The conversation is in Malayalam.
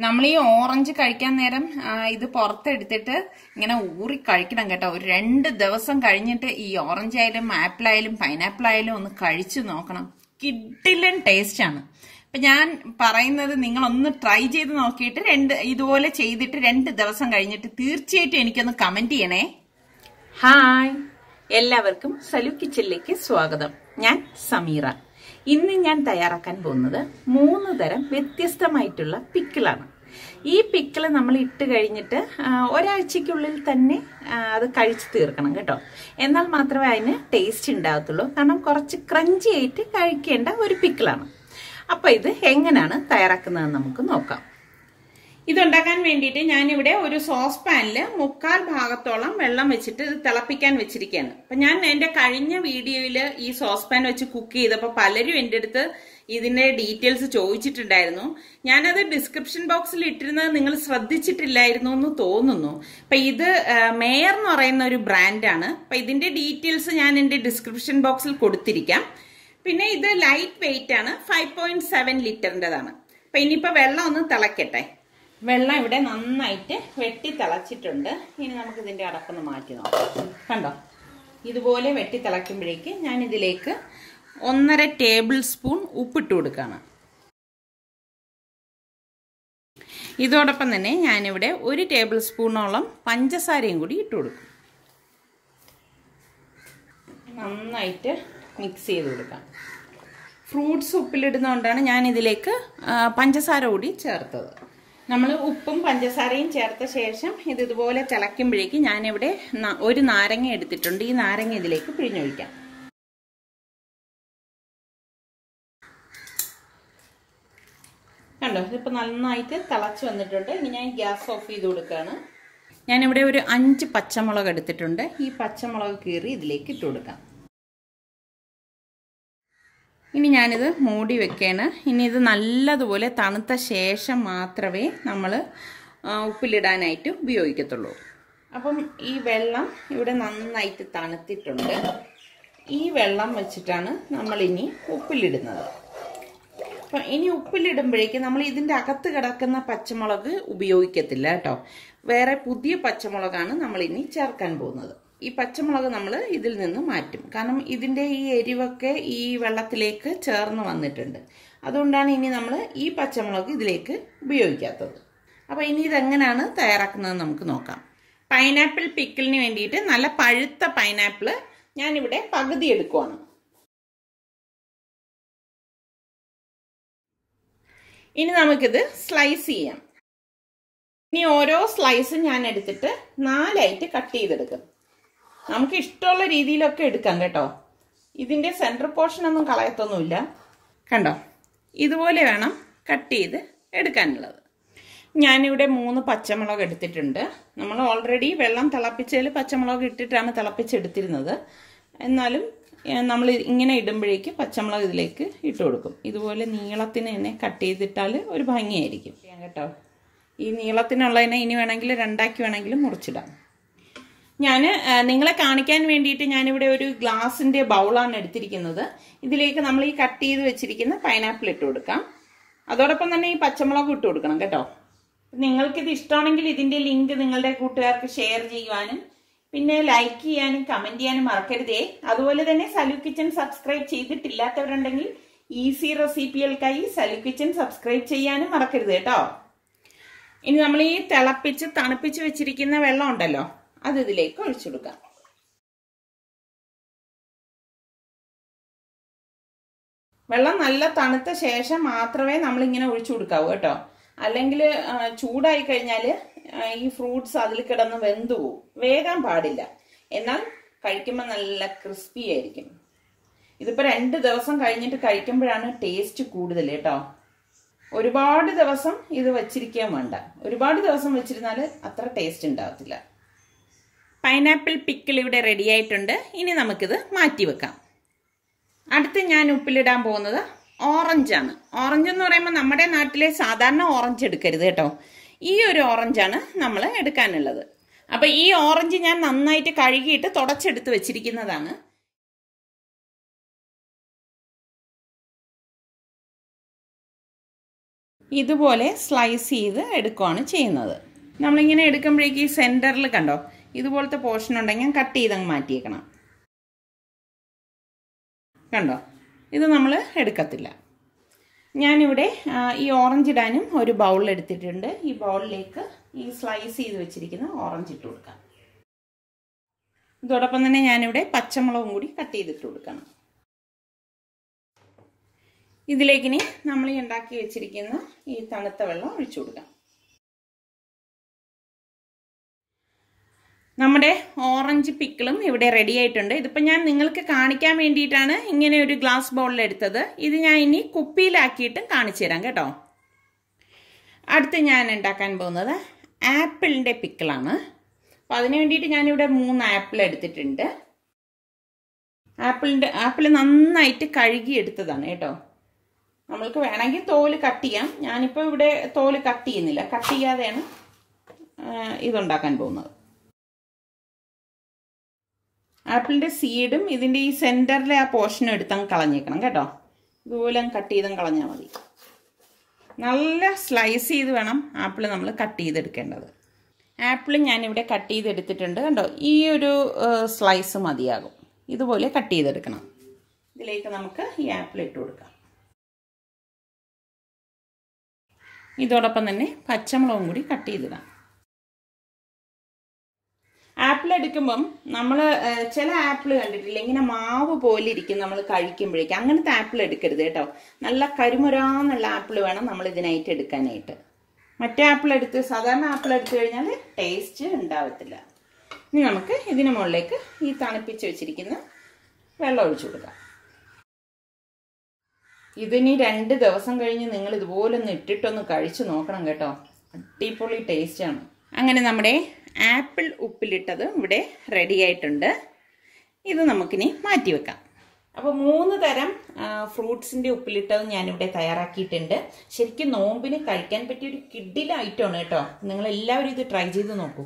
നമ്മൾ ഈ ഓറഞ്ച് കഴിക്കാൻ നേരം ഇത് പുറത്തെടുത്തിട്ട് ഇങ്ങനെ ഊറി കഴിക്കണം കേട്ടോ. ഒരു 2 ദിവസം കഴിഞ്ഞിട്ട് ഈ ഓറഞ്ച് ആയാലും ആപ്പിൾ ആയാലും പൈനാപ്പിൾ ആയാലും ഒന്ന് കഴിച്ചു നോക്കണം. കിഡിലൻ ടേസ്റ്റ് ആണ്. അപ്പൊ ഞാൻ പറയുന്നത് നിങ്ങളൊന്ന് ട്രൈ ചെയ്ത് നോക്കിയിട്ട് ഇതുപോലെ ചെയ്തിട്ട് 2 ദിവസം കഴിഞ്ഞിട്ട് തീർച്ചയായിട്ടും എനിക്കൊന്ന് കമന്റ് ചെയ്യണേ. ഹായ്, എല്ലാവർക്കും സലു കിച്ചണിലേക്ക് സ്വാഗതം. ഞാൻ സമീറ. ഇന്ന് ഞാൻ തയ്യാറാക്കാൻ പോകുന്നത് 3 തരം വ്യത്യസ്തമായിട്ടുള്ള പിക്കിളാണ്. ഈ പിക്കിള് നമ്മൾ ഇട്ട് കഴിഞ്ഞിട്ട് ഒരാഴ്ചക്കുള്ളിൽ തന്നെ അത് കഴിച്ചു തീർക്കണം കേട്ടോ. എന്നാൽ മാത്രമേ അതിന് ടേസ്റ്റ് ഉണ്ടാകത്തുള്ളൂ. കാരണം കുറച്ച് ക്രഞ്ചി ആയിട്ട് കഴിക്കേണ്ട ഒരു പിക്കിളാണ്. അപ്പൊ ഇത് എങ്ങനെയാണ് തയ്യാറാക്കുന്നതെന്ന് നമുക്ക് നോക്കാം. ഇതുണ്ടാക്കാൻ വേണ്ടിയിട്ട് ഞാനിവിടെ ഒരു സോസ് പാനിൽ 3/4 ഭാഗത്തോളം വെള്ളം വെച്ചിട്ട് ഇത് തിളപ്പിക്കാൻ വെച്ചിരിക്കുകയാണ്. അപ്പൊ ഞാൻ എന്റെ കഴിഞ്ഞ വീഡിയോയിൽ ഈ സോസ് പാൻ വെച്ച് കുക്ക് ചെയ്തപ്പോൾ പലരും എൻ്റെ അടുത്ത് ഇതിന്റെ ഡീറ്റെയിൽസ് ചോദിച്ചിട്ടുണ്ടായിരുന്നു. ഞാനത് ഡിസ്ക്രിപ്ഷൻ ബോക്സിൽ ഇട്ടിരുന്നത് നിങ്ങൾ ശ്രദ്ധിച്ചിട്ടില്ലായിരുന്നു എന്ന് തോന്നുന്നു. അപ്പൊ ഇത് മേയർ എന്ന് പറയുന്ന ഒരു ബ്രാൻഡാണ്. അപ്പൊ ഇതിന്റെ ഡീറ്റെയിൽസ് ഞാൻ എന്റെ ഡിസ്ക്രിപ്ഷൻ ബോക്സിൽ കൊടുത്തിരിക്കാം. പിന്നെ ഇത് ലൈറ്റ് വെയിറ്റ് ആണ്, 5.7 ലിറ്ററിൻ്റെതാണ്. അപ്പൊ ഇനിയിപ്പോ വെള്ളം ഒന്ന് തിളക്കട്ടെ. വെള്ളം ഇവിടെ നന്നായിട്ട് വെട്ടി തിളച്ചിട്ടുണ്ട്. ഇനി നമുക്ക് ഇതിന്റെ അടപ്പൊന്ന് മാറ്റി നോക്കാം. കണ്ടോ, ഇതുപോലെ വെട്ടി തിളയ്ക്കുമ്പോഴേക്ക് ഞാൻ ഇതിലേക്ക് 1.5 ടേബിൾ സ്പൂൺ ഉപ്പിട്ട് കൊടുക്കുകയാണ്. ഇതോടൊപ്പം തന്നെ ഞാനിവിടെ 1 ടേബിൾ സ്പൂണോളം പഞ്ചസാരയും കൂടി ഇട്ട് കൊടുക്കും. നന്നായിട്ട് മിക്സ് ചെയ്ത് കൊടുക്കാം. ഫ്രൂട്ട്സ് ഉപ്പിലിടുന്നതുകൊണ്ടാണ് ഞാൻ ഇതിലേക്ക് പഞ്ചസാര കൂടി ചേർത്തത്. നമ്മൾ ഉപ്പും പഞ്ചസാരയും ചേർത്ത ശേഷം ഇത് ഇതുപോലെ തിളയ്ക്കുമ്പോഴേക്ക് ഞാനിവിടെ 1 നാരങ്ങ എടുത്തിട്ടുണ്ട്. ഈ നാരങ്ങ ഇതിലേക്ക് പിഴിഞ്ഞൊഴിക്കാം. കണ്ടോ, ഇതിപ്പോൾ നന്നായിട്ട് തിളച്ച് വന്നിട്ടുണ്ട്. ഇനി ഞാൻ ഗ്യാസ് ഓഫ് ചെയ്ത് കൊടുക്കുകയാണ്. ഞാനിവിടെ ഒരു 5 പച്ചമുളക് എടുത്തിട്ടുണ്ട്. ഈ പച്ചമുളക് കീറി ഇതിലേക്ക് ഇട്ട് കൊടുക്കാം. ഇനി ഞാനിത് മൂടി വെക്കുകയാണ്. ഇനി ഇത് നല്ലതുപോലെ തണുത്ത ശേഷം മാത്രമേ നമ്മൾ ഉപ്പിലിടാനായിട്ട് ഉപയോഗിക്കത്തുള്ളൂ. അപ്പം ഈ വെള്ളം ഇവിടെ നന്നായിട്ട് തണുത്തിട്ടുണ്ട്. ഈ വെള്ളം വെച്ചിട്ടാണ് നമ്മളിനി ഉപ്പിലിടുന്നത്. അപ്പം ഇനി ഉപ്പിലിടുമ്പോഴേക്ക് നമ്മൾ ഇതിൻ്റെ അകത്ത് കിടക്കുന്ന പച്ചമുളക് ഉപയോഗിക്കത്തില്ല കേട്ടോ. വേറെ പുതിയ പച്ചമുളകാണ് നമ്മളിനി ചേർക്കാൻ പോകുന്നത്. ഈ പച്ചമുളക് നമ്മൾ ഇതിൽ നിന്ന് മാറ്റും. കാരണം ഇതിൻ്റെ ഈ എരിവൊക്കെ ഈ വെള്ളത്തിലേക്ക് ചേർന്ന് വന്നിട്ടുണ്ട്. അതുകൊണ്ടാണ് ഇനി നമ്മൾ ഈ പച്ചമുളക് ഇതിലേക്ക് ഉപയോഗിക്കാത്തത്. അപ്പോൾ ഇനി ഇതെങ്ങനെയാണ് തയ്യാറാക്കുന്നത് നമുക്ക് നോക്കാം. പൈനാപ്പിൾ പിക്കിളിന് വേണ്ടിയിട്ട് നല്ല പഴുത്ത പൈനാപ്പിൾ ഞാനിവിടെ പകുതി എടുക്കുവാണ്. ഇനി നമുക്കിത് സ്ലൈസ് ചെയ്യാം. ഇനി ഓരോ സ്ലൈസും ഞാൻ എടുത്തിട്ട് 4ആയിട്ട് കട്ട് ചെയ്തെടുക്കും. നമുക്ക് ഇഷ്ടമുള്ള രീതിയിലൊക്കെ എടുക്കാം കേട്ടോ. ഇതിൻ്റെ സെൻറ്റർ പോർഷൻ ഒന്നും കളയത്തൊന്നുമില്ല. കണ്ടോ, ഇതുപോലെ വേണം കട്ട് ചെയ്ത് എടുക്കാനുള്ളത്. ഞാനിവിടെ 3 പച്ചമുളക് എടുത്തിട്ടുണ്ട്. നമ്മൾ ഓൾറെഡി വെള്ളം തിളപ്പിച്ചതിൽ പച്ചമുളക് ഇട്ടിട്ടാണ് തിളപ്പിച്ചെടുത്തിരുന്നത്. എന്നാലും നമ്മൾ ഇങ്ങനെ ഇടുമ്പോഴേക്ക് പച്ചമുളക് ഇതിലേക്ക് ഇട്ട് കൊടുക്കും. ഇതുപോലെ നീളത്തിന് തന്നെ കട്ട് ചെയ്തിട്ടാൽ ഒരു ഭംഗിയായിരിക്കും കേട്ടോ. ഈ നീളത്തിനുള്ളതിനെ ഇനി വേണമെങ്കിൽ 2ആക്കി വേണമെങ്കിലും മുറിച്ചിടാം. ഞാൻ നിങ്ങളെ കാണിക്കാൻ വേണ്ടിയിട്ട് ഞാനിവിടെ ഒരു ഗ്ലാസിൻ്റെ ബൗളാണ് എടുത്തിരിക്കുന്നത്. ഇതിലേക്ക് നമ്മൾ ഈ കട്ട് ചെയ്ത് വെച്ചിരിക്കുന്ന പൈനാപ്പിൾ ഇട്ട് കൊടുക്കാം. അതോടൊപ്പം തന്നെ ഈ പച്ചമുളക് ഇട്ട് കൊടുക്കണം കേട്ടോ. നിങ്ങൾക്കിത് ഇഷ്ടമാണെങ്കിൽ ഇതിൻ്റെ ലിങ്ക് നിങ്ങളുടെ കൂട്ടുകാർക്ക് ഷെയർ ചെയ്യുവാനും പിന്നെ ലൈക്ക് ചെയ്യാനും കമൻറ്റ് ചെയ്യാനും മറക്കരുതേ. അതുപോലെ തന്നെ സലു കിച്ചൺ സബ്സ്ക്രൈബ് ചെയ്തിട്ടില്ലാത്തവരുണ്ടെങ്കിൽ ഈസി റെസിപ്പികൾക്കായി സലു കിച്ചൺ സബ്സ്ക്രൈബ് ചെയ്യാനും മറക്കരുത് കേട്ടോ. ഇനി നമ്മൾ ഈ തിളപ്പിച്ച് തണുപ്പിച്ച് വെച്ചിരിക്കുന്ന വെള്ളം ഉണ്ടല്ലോ, അത് ഇതിലേക്ക് ഒഴിച്ചു കൊടുക്കാം. വെള്ളം നല്ല തണുത്ത ശേഷം മാത്രമേ നമ്മളിങ്ങനെ ഒഴിച്ചു കൊടുക്കാവൂ കേട്ടോ. അല്ലെങ്കിൽ ചൂടായി കഴിഞ്ഞാൽ ഈ ഫ്രൂട്ട്സ് അതിൽ കിടന്ന് വെന്തു പോവും. വേകാൻ പാടില്ല. എന്നാൽ കഴിക്കുമ്പോൾ നല്ല ക്രിസ്പി ആയിരിക്കും. ഇതിപ്പോൾ 2 ദിവസം കഴിഞ്ഞിട്ട് കഴിക്കുമ്പോഴാണ് ടേസ്റ്റ് കൂടുതൽ കേട്ടോ. ഒരുപാട് ദിവസം ഇത് വച്ചിരിക്കാൻ വേണ്ട. ഒരുപാട് ദിവസം വെച്ചിരുന്നാൽ അത്ര ടേസ്റ്റ് ഉണ്ടാകത്തില്ല. പൈനാപ്പിൾ പിക്കിൾ ഇവിടെ റെഡി ആയിട്ടുണ്ട്. ഇനി നമുക്കിത് മാറ്റി വെക്കാം. അടുത്ത് ഞാൻ ഉപ്പിലിടാൻ പോകുന്നത് ഓറഞ്ചാണ്. ഓറഞ്ച് എന്ന് പറയുമ്പോൾ നമ്മുടെ നാട്ടിലെ സാധാരണ ഓറഞ്ച് എടുക്കരുത് കേട്ടോ. ഈ ഒരു ഓറഞ്ചാണ് നമ്മൾ എടുക്കാനുള്ളത്. അപ്പം ഈ ഓറഞ്ച് ഞാൻ നന്നായിട്ട് കഴുകിയിട്ട് തുടച്ചെടുത്ത് വെച്ചിരിക്കുന്നതാണ്. ഇതുപോലെ സ്ലൈസ് ചെയ്ത് എടുക്കുകയാണ് ചെയ്യുന്നത്. നമ്മളിങ്ങനെ എടുക്കുമ്പോഴേക്ക് ഈ സെൻറ്ററിൽ കണ്ടോ ഇതുപോലത്തെ പോർഷൻ ഉണ്ടെങ്കിൽ കട്ട് ചെയ്തങ്ങ് മാറ്റിയേക്കണം. കണ്ടോ, ഇത് നമ്മൾ എടുക്കത്തില്ല. ഞാനിവിടെ ഈ ഓറഞ്ച് ഇടാനും ഒരു ബൗൾ എടുത്തിട്ടുണ്ട്. ഈ ബൗളിലേക്ക് ഈ സ്ലൈസ് ചെയ്ത് വെച്ചിരിക്കുന്ന ഓറഞ്ച് ഇട്ട് കൊടുക്കാം. ഇതോടൊപ്പം തന്നെ ഞാനിവിടെ പച്ചമുളകും കൂടി കട്ട് ചെയ്തിട്ട് കൊടുക്കണം. ഇതിലേക്കിനി നമ്മൾ ഉണ്ടാക്കി വെച്ചിരിക്കുന്ന ഈ തണുത്ത വെള്ളം ഒഴിച്ചു കൊടുക്കാം. നമ്മുടെ ഓറഞ്ച് പിക്കിളും ഇവിടെ റെഡി ആയിട്ടുണ്ട്. ഇതിപ്പോൾ ഞാൻ നിങ്ങൾക്ക് കാണിക്കാൻ വേണ്ടിയിട്ടാണ് ഇങ്ങനെ ഒരു ഗ്ലാസ് ബൗളിൽ എടുത്തത്. ഇത് ഞാൻ ഇനി കുപ്പിയിലാക്കിയിട്ട് കാണിച്ചു തരാം കേട്ടോ. അടുത്ത് ഞാൻ ഉണ്ടാക്കാൻ പോകുന്നത് ആപ്പിളിൻ്റെ പിക്കിളാണ്. അപ്പോൾ അതിന് വേണ്ടിയിട്ട് ഞാനിവിടെ 3 ആപ്പിൾ എടുത്തിട്ടുണ്ട്. ആപ്പിൾ നന്നായിട്ട് കഴുകി എടുത്തതാണ് കേട്ടോ. നമ്മൾക്ക് വേണമെങ്കിൽ തോല് കട്ട് ചെയ്യാം. ഞാനിപ്പോൾ ഇവിടെ തോല് കട്ട് ചെയ്യുന്നില്ല. കട്ട് ചെയ്യാതെയാണ് ഇതുണ്ടാക്കാൻ പോകുന്നത്. ആപ്പിളിൻ്റെ സീഡും ഇതിൻ്റെ ഈ സെൻറ്ററിലെ ആ പോർഷനും എടുത്തങ്ങ് കളഞ്ഞേക്കണം കേട്ടോ. ഇതുപോലെ കട്ട് ചെയ്തങ്ങ് കളഞ്ഞാൽ മതി. നല്ല സ്ലൈസ് ചെയ്ത് വേണം ആപ്പിൾ നമ്മൾ കട്ട് ചെയ്തെടുക്കേണ്ടത്. ആപ്പിൾ ഞാനിവിടെ കട്ട് ചെയ്തെടുത്തിട്ടുണ്ട് കണ്ടോ. ഈ ഒരു സ്ലൈസ് മതിയാകും. ഇതുപോലെ കട്ട് ചെയ്തെടുക്കണം. ഇതിലേക്ക് നമുക്ക് ഈ ആപ്പിൾ ഇട്ട് കൊടുക്കാം. ഇതോടൊപ്പം തന്നെ പച്ചമുളകും കൂടി കട്ട് ചെയ്തിടാം. ആപ്പിൾ എടുക്കുമ്പം നമ്മൾ ചില ആപ്പിൾ കണ്ടിട്ടില്ല ഇങ്ങനെ മാവ് പോലെ ഇരിക്കും നമ്മൾ കഴിക്കുമ്പോഴേക്കും. അങ്ങനത്തെ ആപ്പിൾ എടുക്കരുത് കേട്ടോ. നല്ല കരിമുരാന്നുള്ള ആപ്പിൾ വേണം നമ്മൾ ഇതിനായിട്ട് എടുക്കാനായിട്ട്. മറ്റേ ആപ്പിൾ എടുത്ത് സാധാരണ ആപ്പിൾ എടുത്തു കഴിഞ്ഞാൽ ടേസ്റ്റ് ഉണ്ടാവത്തില്ല. ഇനി നമുക്ക് ഇതിന് മുകളിലേക്ക് ഈ തണുപ്പിച്ച് വെച്ചിരിക്കുന്ന വെള്ളം ഒഴിച്ചു കൊടുക്കാം. ഇതിനി 2 ദിവസം കഴിഞ്ഞ് നിങ്ങൾ ഇതുപോലെ ഒന്ന് ഇട്ടിട്ടൊന്ന് കഴിച്ചു നോക്കണം കേട്ടോ. അടിപൊളി ടേസ്റ്റാണ്. അങ്ങനെ നമ്മുടെ ആപ്പിൾ ഉപ്പിലിട്ടത് ഇവിടെ റെഡി ആയിട്ടുണ്ട്. ഇത് നമുക്കിനി മാറ്റി വെക്കാം. അപ്പോൾ 3 തരം ഫ്രൂട്ട്സിൻ്റെ ഉപ്പിലിട്ടത് ഞാനിവിടെ തയ്യാറാക്കിയിട്ടുണ്ട്. ശരിക്കും നോമ്പിന് കഴിക്കാൻ പറ്റിയൊരു കിഡിലെ ഐറ്റമാണ് കേട്ടോ. നിങ്ങളെല്ലാവരും ഇത് ട്രൈ ചെയ്ത് നോക്കൂ.